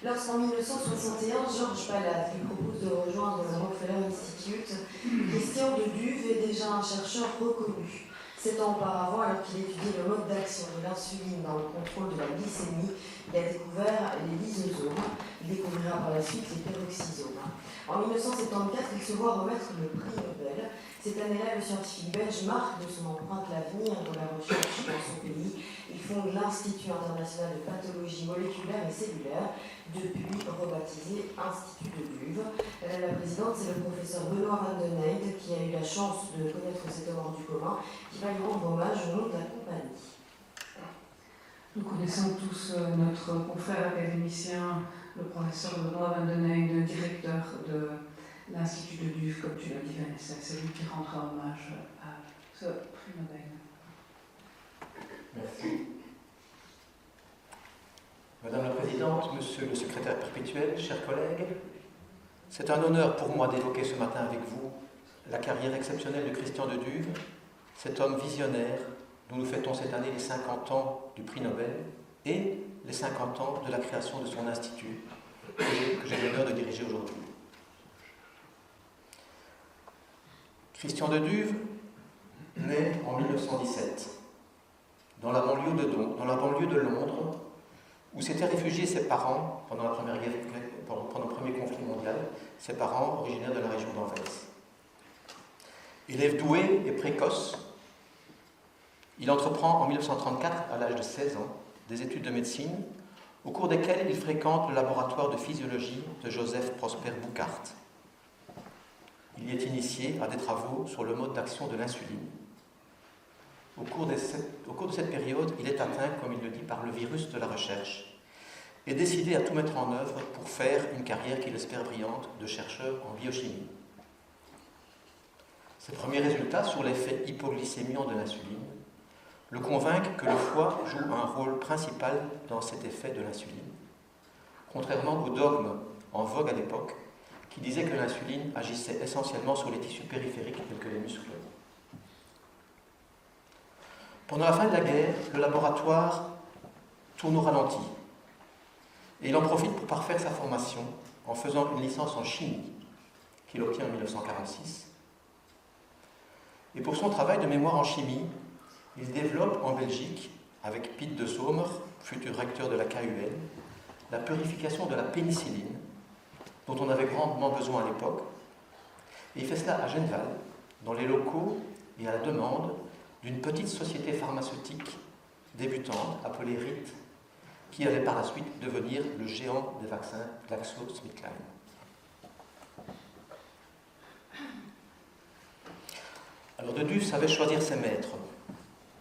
Lorsqu'en 1961, Georges Balladt lui propose de rejoindre le Rockefeller Institute, Christian de Duve est déjà un chercheur reconnu. 7 ans auparavant, alors qu'il étudiait le mode d'action de l'insuline dans le contrôle de la glycémie, il a découvert les lysosomes. Il découvrira par la suite les peroxysomes. En 1974, il se voit remettre le prix Nobel. Cette année-là, le scientifique belge marque de son empreinte l'avenir de la recherche dans son pays. Il fonde l'Institut international de pathologie moléculaire et cellulaire, depuis rebaptisé Institut de Duve. La présidente, c'est le professeur Benoît Van den Eyde, qui a eu la chance de connaître cet homme du commun, qui va lui rendre hommage au nom de la compagnie. Nous connaissons tous notre confrère académicien, le professeur Benoît Van den Eyde, directeur de l'Institut de Duve, comme tu l'as dit, Vanessa. C'est lui qui rendra hommage à ce prix Nobel. Merci. Madame la Présidente, Monsieur le Secrétaire perpétuel, chers collègues, c'est un honneur pour moi d'évoquer ce matin avec vous la carrière exceptionnelle de Christian de Duve, cet homme visionnaire dont nous fêtons cette année les 50 ans du prix Nobel et les 50 ans de la création de son institut que j'ai l'honneur de diriger aujourd'hui. Christian de Duve naît en 1917 dans la banlieue de Londres, où s'étaient réfugiés ses parents pendant le premier conflit mondial, ses parents originaires de la région d'Anvers. Élève doué et précoce, il entreprend en 1934, à l'âge de 16 ans, des études de médecine, au cours desquelles il fréquente le laboratoire de physiologie de Joseph Prosper Bouckaert. Il y est initié à des travaux sur le mode d'action de l'insuline. Au cours de cette période, il est atteint, comme il le dit, par le virus de la recherche et décidé à tout mettre en œuvre pour faire une carrière qu'il espère brillante de chercheur en biochimie. Ses premiers résultats sur l'effet hypoglycémiant de l'insuline le convainquent que le foie joue un rôle principal dans cet effet de l'insuline, contrairement au dogme en vogue à l'époque qui disait que l'insuline agissait essentiellement sur les tissus périphériques tels que les muscles. Pendant la fin de la guerre, le laboratoire tourne au ralenti et il en profite pour parfaire sa formation en faisant une licence en chimie qu'il obtient en 1946. Et pour son travail de mémoire en chimie, il développe en Belgique, avec Piet de Sommer, futur recteur de la KUL, la purification de la pénicilline, dont on avait grandement besoin à l'époque. Et il fait cela à Genval, dans les locaux et à la demande d'une petite société pharmaceutique débutante appelée RIT, qui allait par la suite devenir le géant des vaccins GlaxoSmithKline. Alors de Duve savait choisir ses maîtres.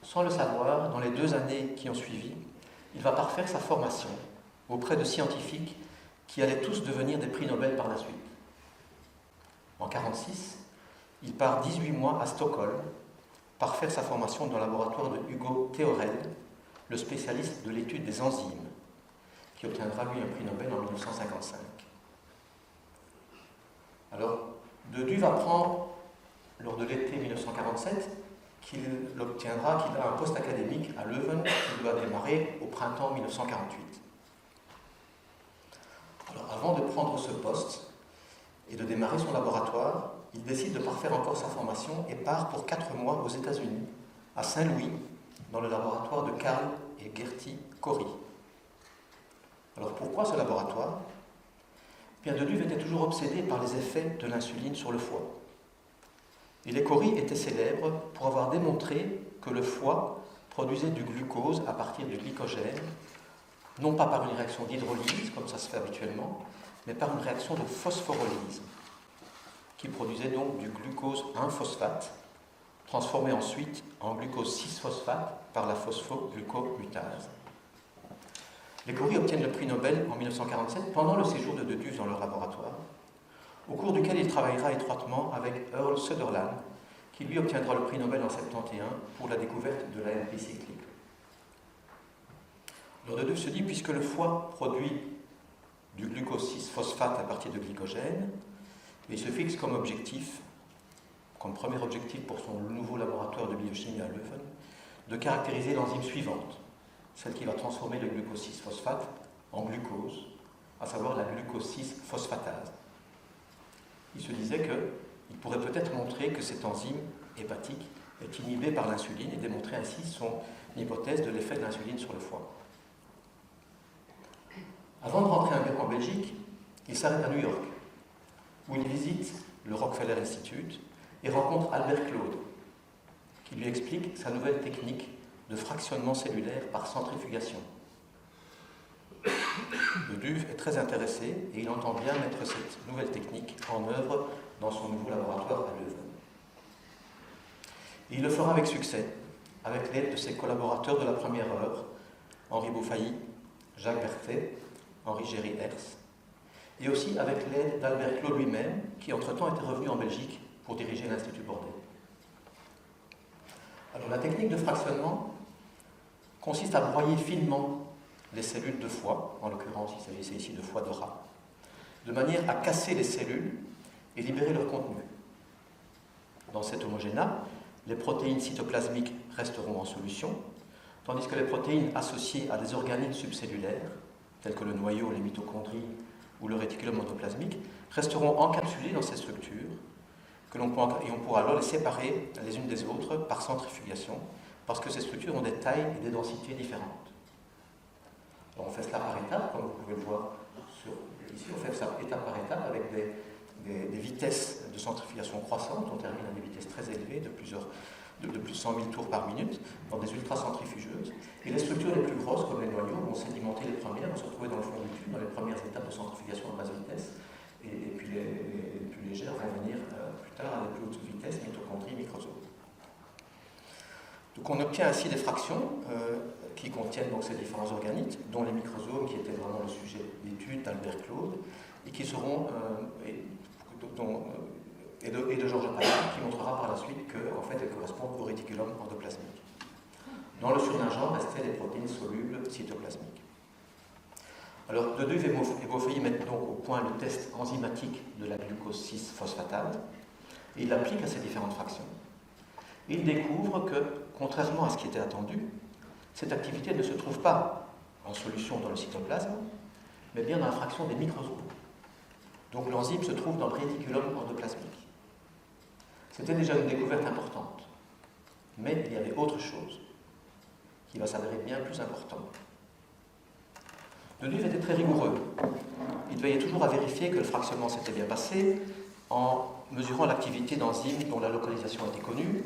Sans le savoir, dans les 2 années qui ont suivi, il va parfaire sa formation auprès de scientifiques qui allaient tous devenir des prix Nobel par la suite. En 1946, il part 18 mois à Stockholm parfaire sa formation dans le laboratoire de Hugo Theorel, le spécialiste de l'étude des enzymes, qui obtiendra lui un prix Nobel en 1955. Alors, de Duve apprend, lors de l'été 1947, qu'il a un poste académique à Leuven qui doit démarrer au printemps 1948. Alors, avant de prendre ce poste et de démarrer son laboratoire, il décide de parfaire encore sa formation et part pour 4 mois aux États-Unis, à Saint-Louis, dans le laboratoire de Carl et Gerty Cori. Alors pourquoi ce laboratoire ? Bien, de Duve était toujours obsédé par les effets de l'insuline sur le foie. Et les Cori étaient célèbres pour avoir démontré que le foie produisait du glucose à partir du glycogène, non pas par une réaction d'hydrolyse, comme ça se fait habituellement, mais par une réaction de phosphorolyse, qui produisait donc du glucose 1-phosphate, transformé ensuite en glucose 6-phosphate par la phosphoglucomutase. Les Cori obtiennent le prix Nobel en 1947 pendant le séjour de Duve dans leur laboratoire, au cours duquel il travaillera étroitement avec Earl Sutherland, qui lui obtiendra le prix Nobel en 1971 pour la découverte de l'AMP cyclique. Alors de Duve se dit, puisque le foie produit du glucose 6-phosphate à partir de glycogène, il se fixe comme objectif, comme premier objectif pour son nouveau laboratoire de biochimie à Leuven, de caractériser l'enzyme suivante, celle qui va transformer le glucose 6-phosphate en glucose à savoir la glucose-6-phosphatase. Il se disait qu'il pourrait peut-être montrer que cette enzyme hépatique est inhibée par l'insuline et démontrer ainsi son hypothèse de l'effet de l'insuline sur le foie. Avant de rentrer en Belgique, il s'arrête à New York, où il visite le Rockefeller Institute et rencontre Albert Claude, qui lui explique sa nouvelle technique de fractionnement cellulaire par centrifugation. Le Duve est très intéressé et il entend bien mettre cette nouvelle technique en œuvre dans son nouveau laboratoire à Leuven. Et il le fera avec succès, avec l'aide de ses collaborateurs de la première heure, Henri Beaufailly, Jacques Berthet, Henri Géry-Hers, et aussi avec l'aide d'Albert Claude lui-même, qui entre-temps était revenu en Belgique pour diriger l'Institut Bordet. Alors la technique de fractionnement consiste à broyer finement les cellules de foie, en l'occurrence il s'agissait ici de foie de rat, de manière à casser les cellules et libérer leur contenu. Dans cet homogénat, les protéines cytoplasmiques resteront en solution, tandis que les protéines associées à des organites subcellulaires, tels que le noyau, les mitochondries ou le réticulum endoplasmique, resteront encapsulées dans ces structures, et on pourra alors les séparer les unes des autres par centrifugation, parce que ces structures ont des tailles et des densités différentes. Alors on fait cela par étapes, comme vous pouvez le voir ici, on fait ça étape par étape avec des vitesses de centrifugation croissantes. On termine à des vitesses très élevées de plus de 100 000 tours par minute dans des ultracentrifugeuses. Et les structures les plus grosses, comme les noyaux, vont sédimenter les premières, vont se retrouver dans le fond du tube, dans les premières étapes de centrifugation à basse vitesse. Et puis les plus légères vont venir plus tard à des plus hautes vitesses, mitochondries, microsomes. Donc on obtient ainsi des fractions qui contiennent donc ces différents organites, dont les microsomes, qui étaient vraiment le sujet d'étude d'Albert Claude, et qui seront, et de Georges Atala, qui montrera par la suite qu'en fait elles correspondent au réticulum endoplasmique. Dans le surnageant restaient les protéines solubles cytoplasmiques. Alors, De Duve et Beaufailly mettent donc au point le test enzymatique de la glucose-6-phosphatase, et ils l'appliquent à ces différentes fractions. Et ils découvrent que, contrairement à ce qui était attendu, cette activité ne se trouve pas en solution dans le cytoplasme, mais bien dans la fraction des microsomes. Donc l'enzyme se trouve dans le réticulum endoplasmique. C'était déjà une découverte importante, mais il y avait autre chose qui va s'avérer bien plus important. De Duve était très rigoureux. Il veillait toujours à vérifier que le fractionnement s'était bien passé en mesurant l'activité d'enzymes dont la localisation était connue,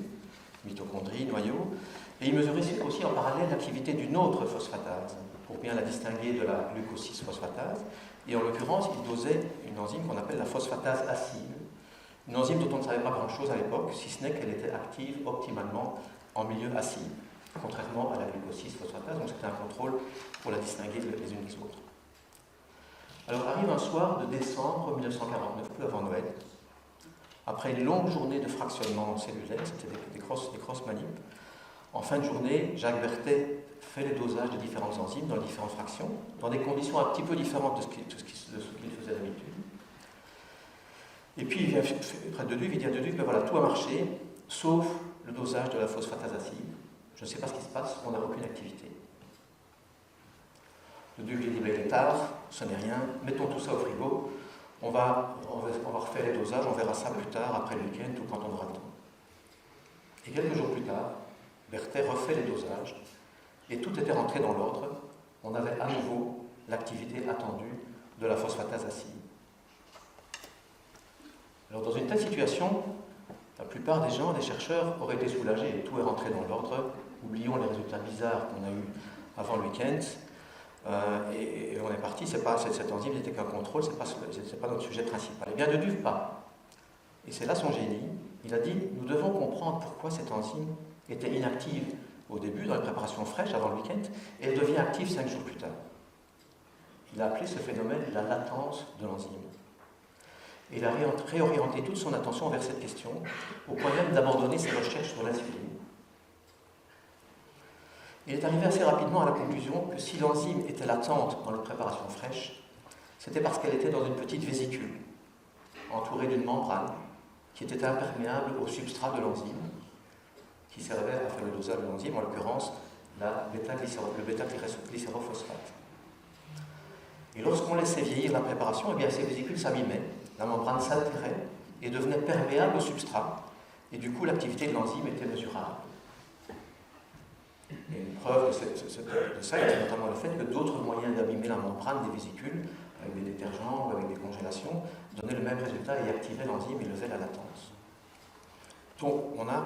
mitochondries, noyaux, et il mesurait aussi en parallèle l'activité d'une autre phosphatase, pour bien la distinguer de la glucose-6-phosphatase, et en l'occurrence, il dosait une enzyme qu'on appelle la phosphatase acide, une enzyme dont on ne savait pas grand-chose à l'époque, si ce n'est qu'elle était active optimalement en milieu acide, contrairement à la glucose-6-phosphatase, donc c'était un contrôle pour la distinguer les unes des autres. Alors arrive un soir de décembre 1949, peu avant Noël, après une longue journée de fractionnement cellulaire, c'était des grosses manips. En fin de journée, Jacques Berthet fait les dosages de différentes enzymes dans les différentes fractions, dans des conditions un petit peu différentes de ce qu'il faisait d'habitude. Et puis il vient près de Duve, il dit à De Duve que voilà, tout a marché, sauf le dosage de la phosphatase acide. Je ne sais pas ce qui se passe, on n'a aucune activité. De Duve lui dit, il est tard, ce n'est rien, mettons tout ça au frigo, on va refaire les dosages, on verra ça plus tard, après le week-end, ou quand on aura le temps. Et quelques jours plus tard, Berthet refait les dosages, et tout était rentré dans l'ordre. On avait à nouveau l'activité attendue de la phosphatase acide. Alors dans une telle situation, la plupart des gens, des chercheurs, auraient été soulagés. Tout est rentré dans l'ordre. Oublions les résultats bizarres qu'on a eus avant le week-end. Et on est parti. Cette enzyme n'était qu'un contrôle, ce n'est pas notre sujet principal. Eh bien, De Duve pas. Et c'est là son génie. Il a dit, nous devons comprendre pourquoi cette enzyme était inactive au début, dans les préparations fraîches, avant le week-end, et elle devient active 5 jours plus tard. Il a appelé ce phénomène la latence de l'enzyme. Et il a réorienté toute son attention vers cette question, au point même d'abandonner ses recherches sur l'insuline. Il est arrivé assez rapidement à la conclusion que si l'enzyme était latente dans les préparations fraîches, c'était parce qu'elle était dans une petite vésicule, entourée d'une membrane, qui était imperméable au substrat de l'enzyme, qui servait à faire le dosage de l'enzyme, en l'occurrence le bêta-glycérophosphate. Et lorsqu'on laissait vieillir la préparation, eh bien, ces vésicules s'abîmaient, la membrane s'altérait et devenait perméable au substrat, et du coup l'activité de l'enzyme était mesurable. Et une preuve de ça était notamment le fait que d'autres moyens d'abîmer la membrane des vésicules, avec des détergents ou avec des congélations, donnaient le même résultat et activaient l'enzyme et levaient la latence. Donc on a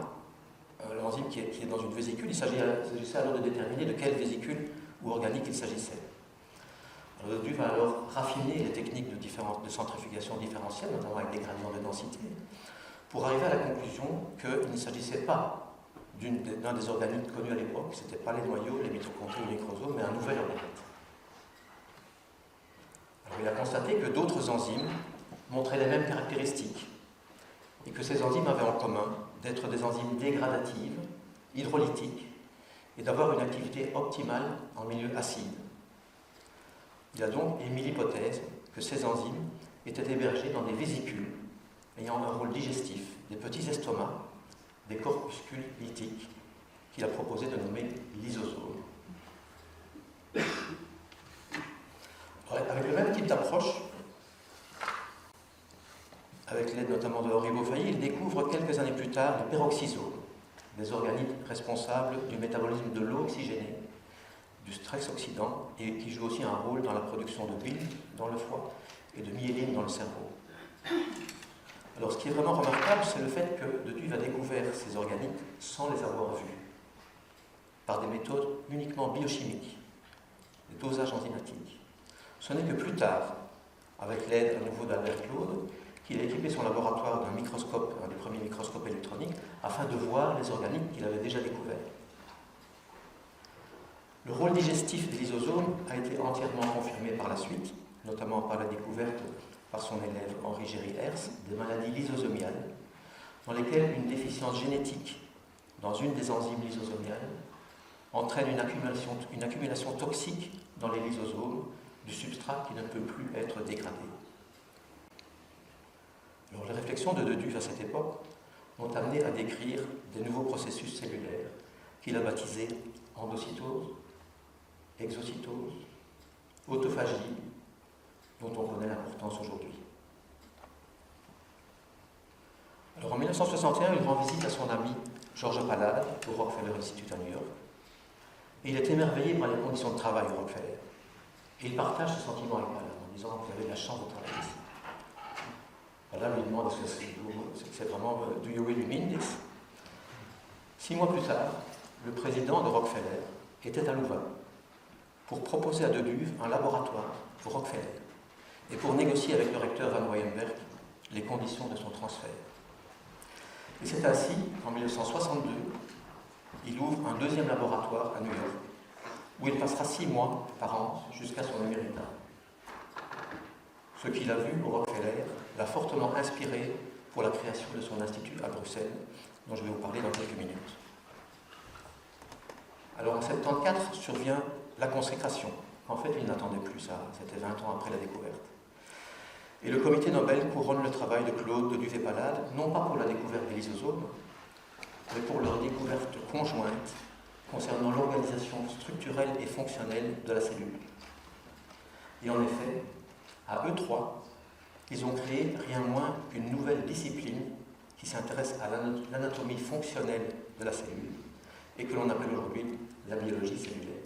l'enzyme qui est dans une vésicule. Il s'agissait alors de déterminer de quelle vésicule ou organique il s'agissait. Le Duve va alors raffiner les techniques de centrifugation différentielle, notamment avec des gradients de densité, pour arriver à la conclusion qu'il ne s'agissait pas d'un des organites connus à l'époque, ce n'était pas les noyaux, les mitochondries ou les microsomes, mais un nouvel organite. Alors il a constaté que d'autres enzymes montraient les mêmes caractéristiques, et que ces enzymes avaient en commun d'être des enzymes dégradatives, hydrolytiques, et d'avoir une activité optimale en milieu acide. Il a donc émis l'hypothèse que ces enzymes étaient hébergées dans des vésicules ayant un rôle digestif, des petits estomacs, des corpuscules lytiques, qu'il a proposé de nommer lysosomes. Avec le même type d'approche, avec l'aide notamment de Henri Beaufailly, il découvre quelques années plus tard les peroxysomes, des organites responsables du métabolisme de l'eau oxygénée, du stress oxydant, et qui jouent aussi un rôle dans la production de bile dans le foie et de myéline dans le cerveau. Alors ce qui est vraiment remarquable, c'est le fait que De Duve a découvert ces organites sans les avoir vus, par des méthodes uniquement biochimiques, des dosages enzymatiques. Ce n'est que plus tard, avec l'aide à nouveau d'Albert Claude, qu'il a équipé son laboratoire d'un microscope, un des premiers microscopes électroniques, afin de voir les organites qu'il avait déjà découverts. Le rôle digestif des lysosomes a été entièrement confirmé par la suite, notamment par la découverte par son élève Henri Géry-Hers des maladies lysosomiales, dans lesquelles une déficience génétique dans une des enzymes lysosomiales entraîne une accumulation toxique dans les lysosomes du substrat qui ne peut plus être dégradé. Alors, les réflexions de Duve à cette époque l'ont amené à décrire des nouveaux processus cellulaires qu'il a baptisés endocytose, exocytose, autophagie, dont on connaît l'importance aujourd'hui. Alors en 1961, il rend visite à son ami Georges Palade au Rockefeller Institute à New York, et il est émerveillé par les conditions de travail au Rockefeller. Et il partage ce sentiment avec Palade en disant que vous avez de la chance de travailler ici. Palade lui demande est-ce que c'est vraiment do you really mean this? 6 mois plus tard, le président de Rockefeller était à Louvain pour proposer à De Duve un laboratoire pour Rockefeller et pour négocier avec le recteur Van Weyenberg les conditions de son transfert. Et c'est ainsi qu'en 1962, il ouvre un deuxième laboratoire à New York, où il passera 6 mois par an jusqu'à son éméritat. Ce qu'il a vu au Rockefeller l'a fortement inspiré pour la création de son institut à Bruxelles, dont je vais vous parler dans quelques minutes. Alors en 1974 survient la consécration. En fait, il n'attendait plus ça, c'était 20 ans après la découverte. Et le comité Nobel couronne le travail de Claude, de Duve et Palade, non pas pour la découverte des lysosomes, mais pour leur découverte conjointe concernant l'organisation structurelle et fonctionnelle de la cellule. Et en effet, à eux trois, ils ont créé rien moins qu'une nouvelle discipline qui s'intéresse à l'anatomie fonctionnelle de la cellule et que l'on appelle aujourd'hui la biologie cellulaire.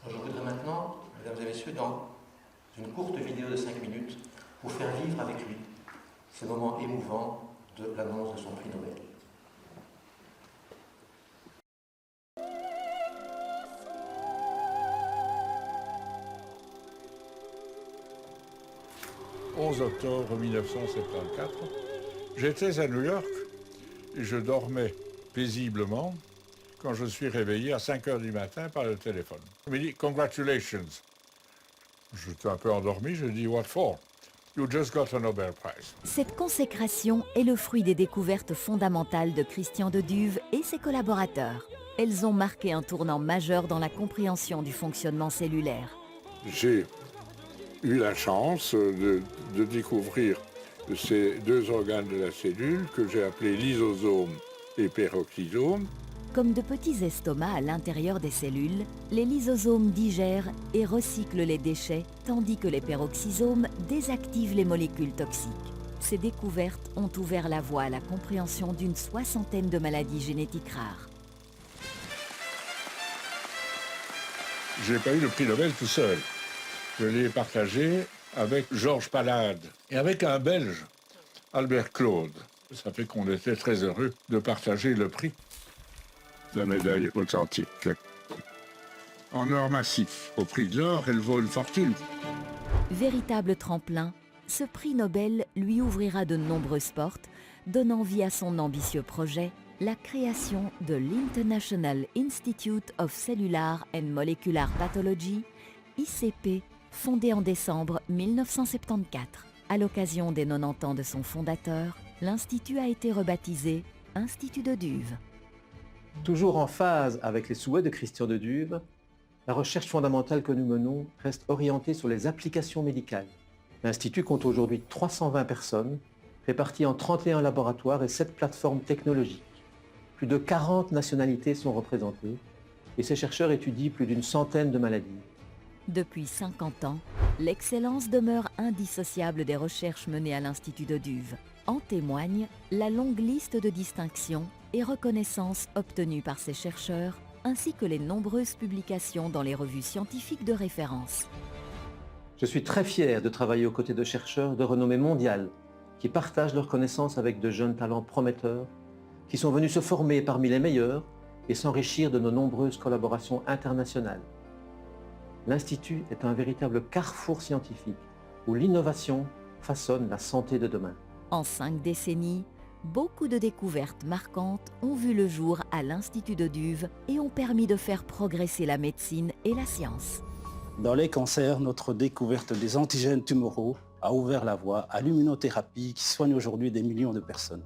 Alors, je voudrais maintenant, mesdames et messieurs, dans une courte vidéo de 5 minutes, vous faire vivre avec lui ces moments émouvants de l'annonce de son prix Nobel. « 11 octobre 1974, j'étais à New York et je dormais paisiblement quand je suis réveillé à 5 heures du matin par le téléphone. Il me dit « Congratulations ». J'étais un peu endormi, je dis « What for? You just got a Nobel Prize ». Cette consécration est le fruit des découvertes fondamentales de Christian de Duve et ses collaborateurs. Elles ont marqué un tournant majeur dans la compréhension du fonctionnement cellulaire. J'ai eu la chance de découvrir ces deux organes de la cellule que j'ai appelés lysosomes et peroxysomes. Comme de petits estomacs à l'intérieur des cellules, les lysosomes digèrent et recyclent les déchets, tandis que les peroxysomes désactivent les molécules toxiques. Ces découvertes ont ouvert la voie à la compréhension d'une 60aine de maladies génétiques rares. Je n'ai pas eu le prix Nobel tout seul. Je l'ai partagé avec Georges Palade et avec un Belge, Albert Claude. Ça fait qu'on était très heureux de partager le prix. La médaille authentique. En or massif. Au prix de l'or, elle vaut une fortune. Véritable tremplin, ce prix Nobel lui ouvrira de nombreuses portes, donnant vie à son ambitieux projet, la création de l'International Institute of Cellular and Molecular Pathology, ICP, fondé en décembre 1974. À l'occasion des 90 ans de son fondateur, l'Institut a été rebaptisé Institut de Duve. Toujours en phase avec les souhaits de Christian de Duve, la recherche fondamentale que nous menons reste orientée sur les applications médicales. L'Institut compte aujourd'hui 320 personnes, réparties en 31 laboratoires et 7 plateformes technologiques. Plus de 40 nationalités sont représentées et ces chercheurs étudient plus d'une centaine de maladies. Depuis 50 ans, l'excellence demeure indissociable des recherches menées à l'Institut de Duve. En témoigne la longue liste de distinctions et reconnaissances obtenues par ces chercheurs, ainsi que les nombreuses publications dans les revues scientifiques de référence. Je suis très fier de travailler aux côtés de chercheurs de renommée mondiale qui partagent leurs connaissances avec de jeunes talents prometteurs, qui sont venus se former parmi les meilleurs et s'enrichir de nos nombreuses collaborations internationales. L'Institut est un véritable carrefour scientifique où l'innovation façonne la santé de demain. En 5 décennies, beaucoup de découvertes marquantes ont vu le jour à l'Institut de Duve et ont permis de faire progresser la médecine et la science. Dans les cancers, notre découverte des antigènes tumoraux a ouvert la voie à l'immunothérapie qui soigne aujourd'hui des millions de personnes.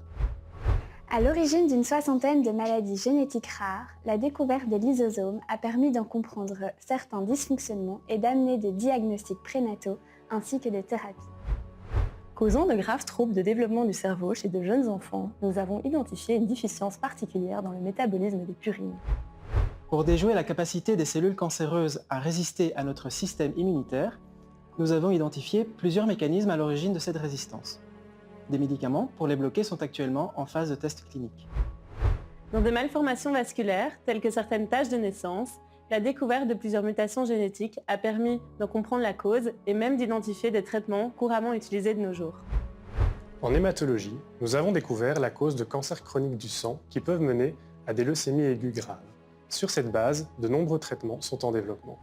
À l'origine d'une 60aine de maladies génétiques rares, la découverte des lysosomes a permis d'en comprendre certains dysfonctionnements et d'amener des diagnostics prénataux ainsi que des thérapies. Causant de graves troubles de développement du cerveau chez de jeunes enfants, nous avons identifié une déficience particulière dans le métabolisme des purines. Pour déjouer la capacité des cellules cancéreuses à résister à notre système immunitaire, nous avons identifié plusieurs mécanismes à l'origine de cette résistance. Des médicaments pour les bloquer sont actuellement en phase de test clinique. Dans des malformations vasculaires, telles que certaines taches de naissance, la découverte de plusieurs mutations génétiques a permis d'en comprendre la cause et même d'identifier des traitements couramment utilisés de nos jours. En hématologie, nous avons découvert la cause de cancers chroniques du sang qui peuvent mener à des leucémies aiguës graves. Sur cette base, de nombreux traitements sont en développement.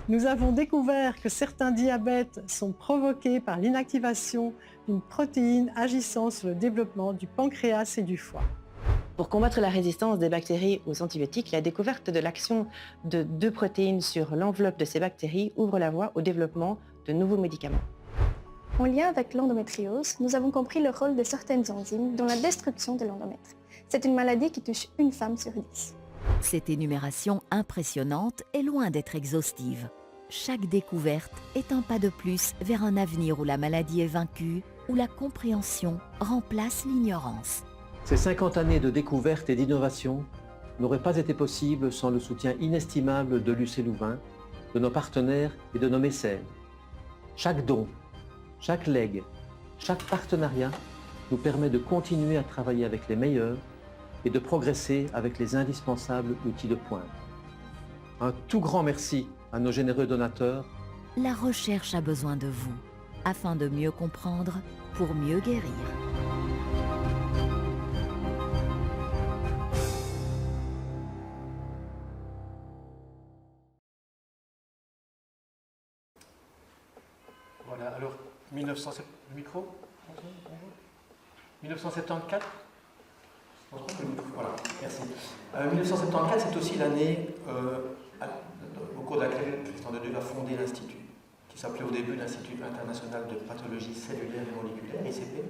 Nous avons découvert que certains diabètes sont provoqués par l'inactivation d'une protéine agissant sur le développement du pancréas et du foie. Pour combattre la résistance des bactéries aux antibiotiques, la découverte de l'action de 2 protéines sur l'enveloppe de ces bactéries ouvre la voie au développement de nouveaux médicaments. En lien avec l'endométriose, nous avons compris le rôle de certaines enzymes dans la destruction de l'endomètre. C'est une maladie qui touche une femme sur 10. Cette énumération impressionnante est loin d'être exhaustive. Chaque découverte est un pas de plus vers un avenir où la maladie est vaincue, où la compréhension remplace l'ignorance. Ces 50 années de découverte et d'innovation n'auraient pas été possibles sans le soutien inestimable de l'UC Louvain, de nos partenaires et de nos mécènes. Chaque don, chaque legs, chaque partenariat nous permet de continuer à travailler avec les meilleurs et de progresser avec les indispensables outils de pointe. Un tout grand merci à nos généreux donateurs. La recherche a besoin de vous, afin de mieux comprendre pour mieux guérir. Voilà, alors, 1974 Voilà, merci. 1974, c'est aussi l'année au cours de laquelle Christian de Duve a fondé l'Institut, qui s'appelait au début l'Institut international de pathologie cellulaire et moléculaire, ICP,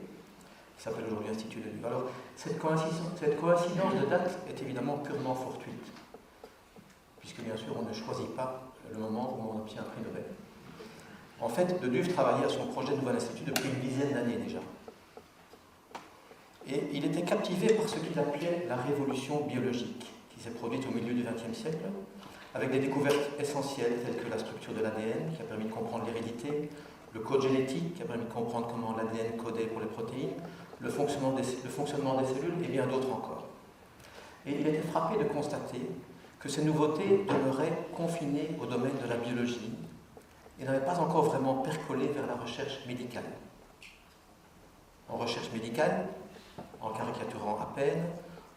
qui s'appelle aujourd'hui Institut de Duve. Alors, cette coïncidence de date est évidemment purement fortuite, puisque bien sûr on ne choisit pas le moment où on obtient un prix Nobel. En fait, de Duve travaillait à son projet de nouvel institut depuis une dizaine d'années déjà. Et il était captivé par ce qu'il appelait la révolution biologique, qui qui s'est produite au milieu du XXe siècle, avec des découvertes essentielles telles que la structure de l'ADN, qui a permis de comprendre l'hérédité, le code génétique, qui a permis de comprendre comment l'ADN codait pour les protéines, le fonctionnement des cellules et bien d'autres encore. Et il était frappé de constater que ces nouveautés demeuraient confinées au domaine de la biologie et n'avaient pas encore vraiment percolé vers la recherche médicale. En recherche médicale, en caricaturant à peine,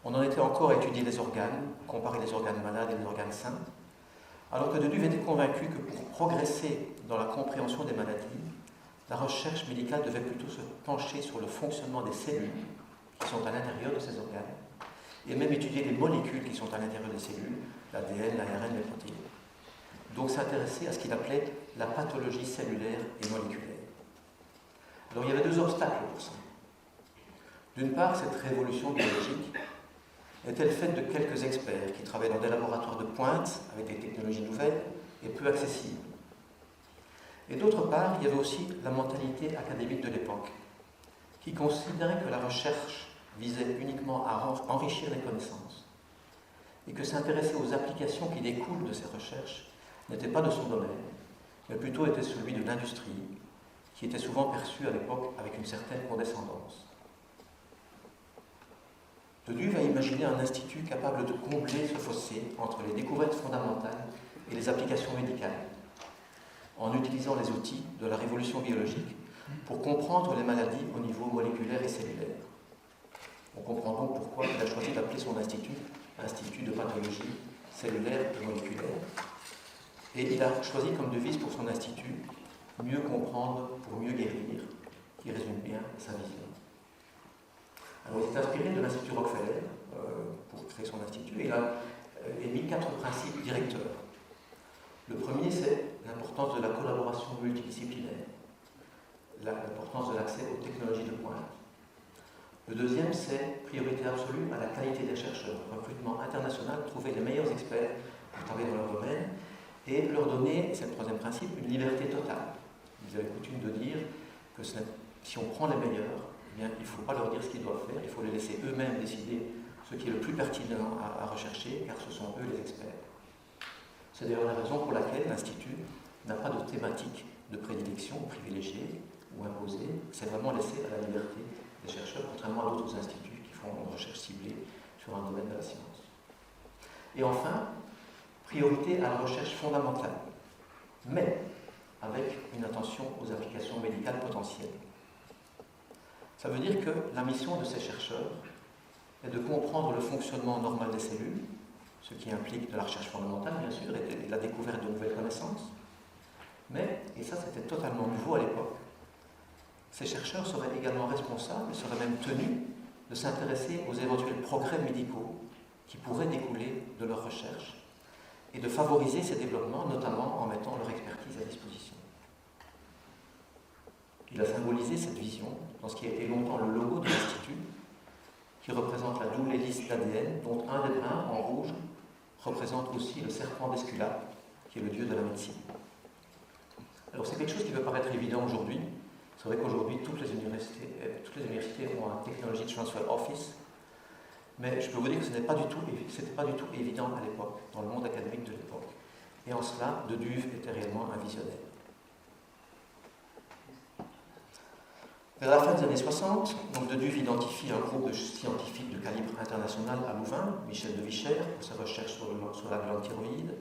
on en était encore à étudier les organes, comparer les organes malades et les organes sains, alors que Deduve était convaincu que pour progresser dans la compréhension des maladies, la recherche médicale devait plutôt se pencher sur le fonctionnement des cellules qui sont à l'intérieur de ces organes, et même étudier les molécules qui sont à l'intérieur des cellules, l'ADN, l'ARN, les protéines. Donc s'intéresser à ce qu'il appelait la pathologie cellulaire et moléculaire. Alors il y avait deux obstacles pour ça. D'une part, cette révolution biologique était le fait de quelques experts qui travaillaient dans des laboratoires de pointe avec des technologies nouvelles et peu accessibles. Et d'autre part, il y avait aussi la mentalité académique de l'époque, qui considérait que la recherche visait uniquement à enrichir les connaissances, et que s'intéresser aux applications qui découlent de ces recherches n'était pas de son domaine, mais plutôt était celui de l'industrie, qui était souvent perçue à l'époque avec une certaine condescendance. Deduve a imaginé un institut capable de combler ce fossé entre les découvertes fondamentales et les applications médicales, en utilisant les outils de la révolution biologique pour comprendre les maladies au niveau moléculaire et cellulaire. On comprend donc pourquoi il a choisi d'appeler son institut Institut de pathologie cellulaire et moléculaire. Et il a choisi comme devise pour son institut « Mieux comprendre pour mieux guérir », qui résume bien sa vision. Alors, il s'est inspiré de l'Institut Rockefeller pour créer son institut et il a émis 4 principes directeurs. Le premier, c'est l'importance de la collaboration multidisciplinaire, l'importance de l'accès aux technologies de pointe. Le deuxième, c'est priorité absolue à la qualité des chercheurs, recrutement international, trouver les meilleurs experts pour travailler dans leur domaine et leur donner, c'est le troisième principe, une liberté totale. Vous avez coutume de dire que si on prend les meilleurs, eh bien, il ne faut pas leur dire ce qu'ils doivent faire, il faut les laisser eux-mêmes décider ce qui est le plus pertinent à rechercher, car ce sont eux les experts. C'est d'ailleurs la raison pour laquelle l'Institut n'a pas de thématique de prédilection privilégiée ou imposée, c'est vraiment laissé à la liberté des chercheurs, contrairement à d'autres instituts qui font une recherche ciblée sur un domaine de la science. Et enfin, priorité à la recherche fondamentale, mais avec une attention aux applications médicales potentielles. Ça veut dire que la mission de ces chercheurs est de comprendre le fonctionnement normal des cellules, ce qui implique de la recherche fondamentale, bien sûr, et la découverte de nouvelles connaissances. Mais, et ça c'était totalement nouveau à l'époque, ces chercheurs seraient également responsables, et seraient même tenus de s'intéresser aux éventuels progrès médicaux qui pourraient découler de leur recherche et de favoriser ces développements, notamment en mettant leur expertise à disposition. Il a symbolisé cette vision dans ce qui a été longtemps le logo de l'Institut, qui représente la double hélice d'ADN, dont un des brins en rouge représente aussi le serpent d'Esculape, qui est le dieu de la médecine. Alors c'est quelque chose qui peut paraître évident aujourd'hui. C'est vrai qu'aujourd'hui, toutes les universités ont un Technology Transfer Office, mais je peux vous dire que ce n'était pas du tout évident à l'époque, dans le monde académique de l'époque. Et en cela, Deduve était réellement un visionnaire. Vers la fin des années 60, Deduve identifie un groupe de scientifiques de calibre international à Louvain, Michel de Vichère pour sa recherche sur la glande thyroïde,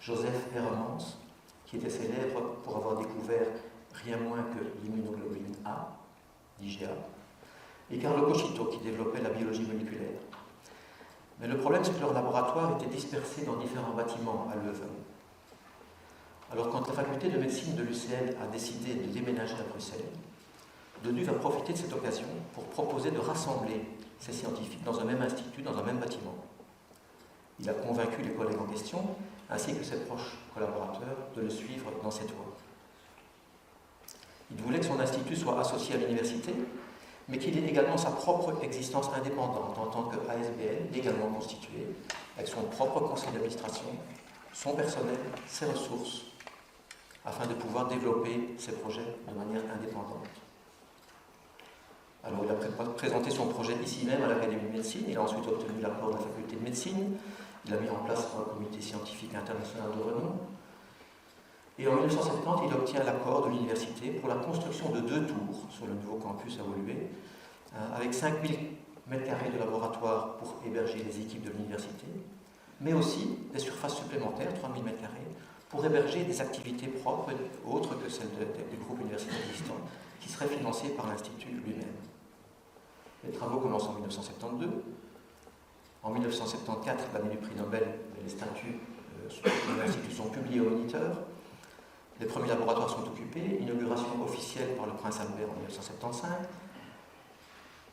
Joseph Hermans, qui était célèbre pour avoir découvert rien moins que l'immunoglobine A, l'IgA, et Carlo Coscito, qui développait la biologie moléculaire. Mais le problème, c'est que leur laboratoire était dispersé dans différents bâtiments à Leuven. Alors, quand la faculté de médecine de l'UCL a décidé de déménager à Bruxelles, Deduve a profité de cette occasion pour proposer de rassembler ces scientifiques dans un même institut, dans un même bâtiment. Il a convaincu les collègues en question, ainsi que ses proches collaborateurs, de le suivre dans cette voie. Il voulait que son institut soit associé à l'université, mais qu'il ait également sa propre existence indépendante en tant qu'ASBL, légalement constitué, avec son propre conseil d'administration, son personnel, ses ressources, afin de pouvoir développer ses projets de manière indépendante. Alors il a présenté son projet ici même à l'Académie de médecine, il a ensuite obtenu l'accord de la faculté de médecine, Il a mis en place un comité scientifique international de renom. Et en 1970, il obtient l'accord de l'université pour la construction de 2 tours sur le nouveau campus à Woluwe, avec 5000 m² de laboratoire pour héberger les équipes de l'université, mais aussi des surfaces supplémentaires, 3000 m², pour héberger des activités propres, autres que celles des groupes universitaires existants, qui seraient financés par l'Institut lui-même. Les travaux commencent en 1972. En 1974, l'année du prix Nobel, les statuts de l'Institut sont publiés au Moniteur. Les premiers laboratoires sont occupés. Inauguration officielle par le prince Albert en 1975.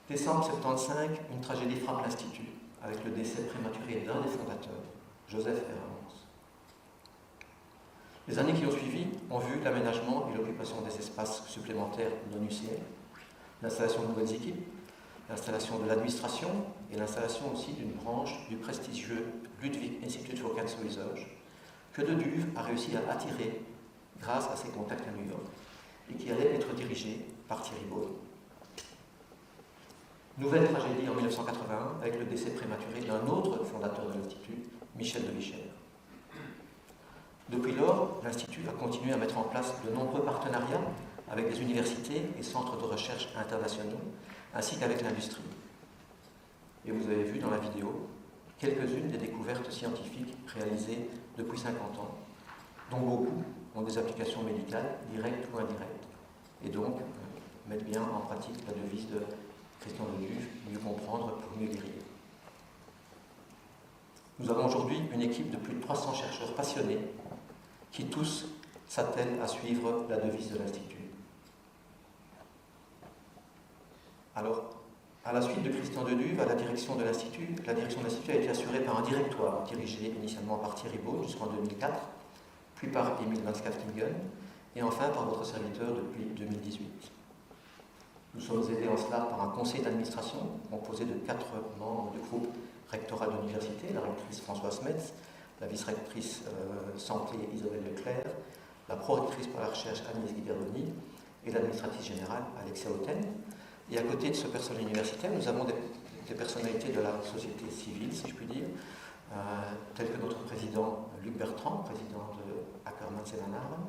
Décembre 1975, une tragédie frappe l'Institut, avec le décès prématuré d'un des fondateurs, Joseph Hermans. Les années qui ont suivi ont vu l'aménagement et l'occupation des espaces supplémentaires non UCL, l'installation de nouvelles équipes, l'installation de l'administration et l'installation aussi d'une branche du prestigieux Ludwig Institute for Cancer Research, que De Duve a réussi à attirer grâce à ses contacts à New York et qui allait être dirigé par Thierry Baude. Nouvelle tragédie en 1981 avec le décès prématuré d'un autre fondateur de l'Institut, Michel de Vichère. Depuis lors, l'Institut a continué à mettre en place de nombreux partenariats avec des universités et centres de recherche internationaux, ainsi qu'avec l'industrie. Et vous avez vu dans la vidéo quelques-unes des découvertes scientifiques réalisées depuis 50 ans, dont beaucoup ont des applications médicales, directes ou indirectes, et donc mettent bien en pratique la devise de Christian de Duve, mieux comprendre pour mieux guérir. Nous avons aujourd'hui une équipe de plus de 300 chercheurs passionnés qui tous s'attellent à suivre la devise de l'Institut. Alors, à la suite de Christian de Duve, à la direction de l'Institut a été assurée par un directoire dirigé initialement par Thierry Baude jusqu'en 2004, puis par Emile Van Schaftingen, et enfin par votre serviteur depuis 2018. Nous sommes aidés en cela par un conseil d'administration composé de 4 membres du groupe rectoral de l'université, la rectrice Françoise Metz, la vice-rectrice santé Isabelle Leclerc, la pro-rectrice pour la recherche Agnès Guiberdoni et l'administratrice générale Alexia Hauten. Et à côté de ce personnel universitaire, nous avons des personnalités de la société civile, si je puis dire, tels que notre président Luc Bertrand, président de Ackermans & Van Haaren,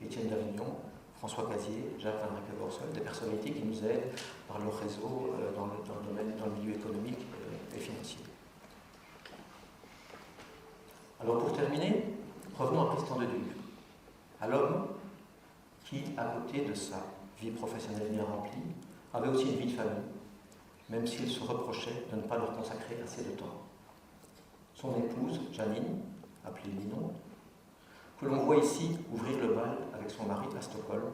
Étienne Davignon, François Casier, Jacques Van Rijke-Worsel, des personnalités qui nous aident par leur réseau dans le milieu économique et financier. Alors pour terminer, revenons à Christian de Duve, à l'homme qui, à côté de sa vie professionnelle bien remplie, avait aussi une vie de famille, même s'il se reprochait de ne pas leur consacrer assez de temps. Son épouse, Janine, appelée Ninon, que l'on voit ici ouvrir le bal avec son mari à Stockholm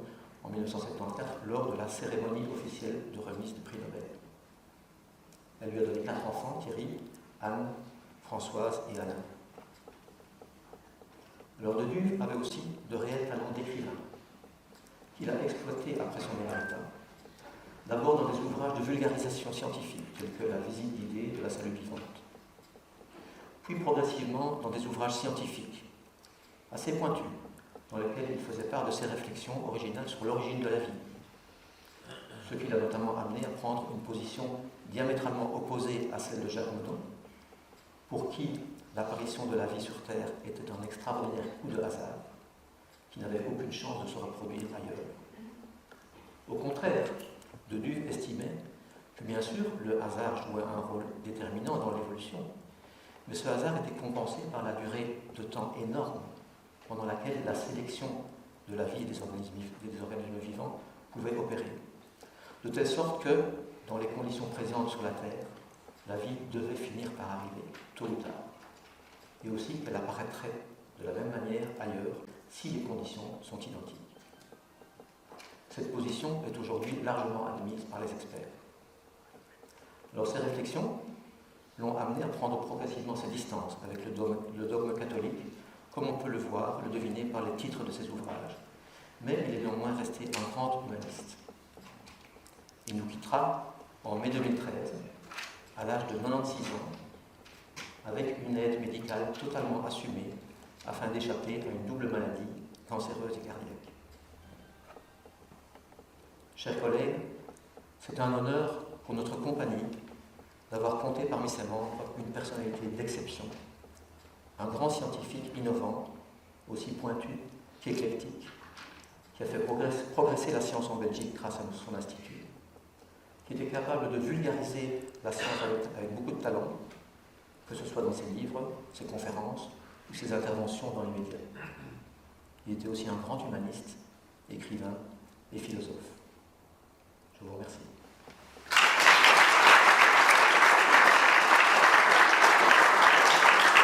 en 1974 lors de la cérémonie officielle de remise du prix Nobel. Elle lui a donné 4 enfants, Thierry, Anne, Françoise et Anna. Alors de Duve avait aussi de réels talents d'écrivain, qu'il a exploité après son éméritat, d'abord dans des ouvrages de vulgarisation scientifique, tels que La visite d'idées de la salut vivante, puis progressivement dans des ouvrages scientifiques, assez pointus, dans lesquels il faisait part de ses réflexions originales sur l'origine de la vie, ce qui l'a notamment amené à prendre une position diamétralement opposée à celle de Jacques Monod, pour qui l'apparition de la vie sur Terre était un extraordinaire coup de hasard, qui n'avait aucune chance de se reproduire ailleurs. Au contraire, de Duve estimait que bien sûr le hasard jouait un rôle déterminant dans l'évolution, mais ce hasard était compensé par la durée de temps énorme pendant laquelle la sélection de la vie des organismes vivants pouvait opérer. De telle sorte que, dans les conditions présentes sur la Terre, la vie devait finir par arriver, tôt ou tard. Et aussi qu'elle apparaîtrait de la même manière ailleurs si les conditions sont identiques. Cette position est aujourd'hui largement admise par les experts. Alors ces réflexions l'ont amené à prendre progressivement ses distances avec le dogme catholique, comme on peut le voir, le deviner par les titres de ses ouvrages. Mais il est néanmoins resté un grand humaniste. Il nous quittera en mai 2013, à l'âge de 96 ans, avec une aide médicale totalement assumée afin d'échapper à une double maladie cancéreuse et cardiaque. Chers collègues, c'est un honneur pour notre compagnie d'avoir compté parmi ses membres une personnalité d'exception Un grand scientifique innovant, aussi pointu qu'éclectique, qui a fait progresser la science en Belgique grâce à son institut, qui était capable de vulgariser la science avec beaucoup de talent, que ce soit dans ses livres, ses conférences ou ses interventions dans les médias. Il était aussi un grand humaniste, écrivain et philosophe. Je vous remercie.